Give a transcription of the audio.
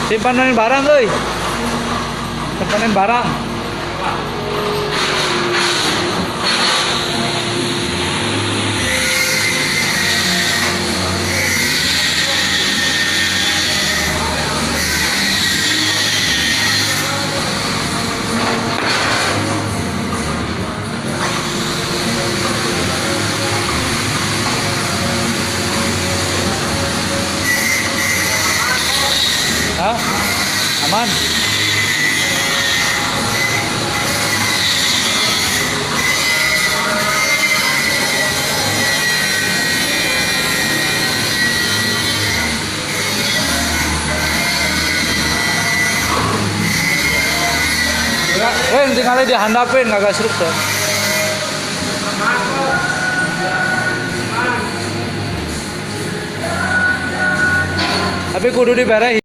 Simpanan barang euy. Simpanan barang. Hah? Aman. Tinggal dihandapin kagak seruk tuh. Tapi kudu diberehin.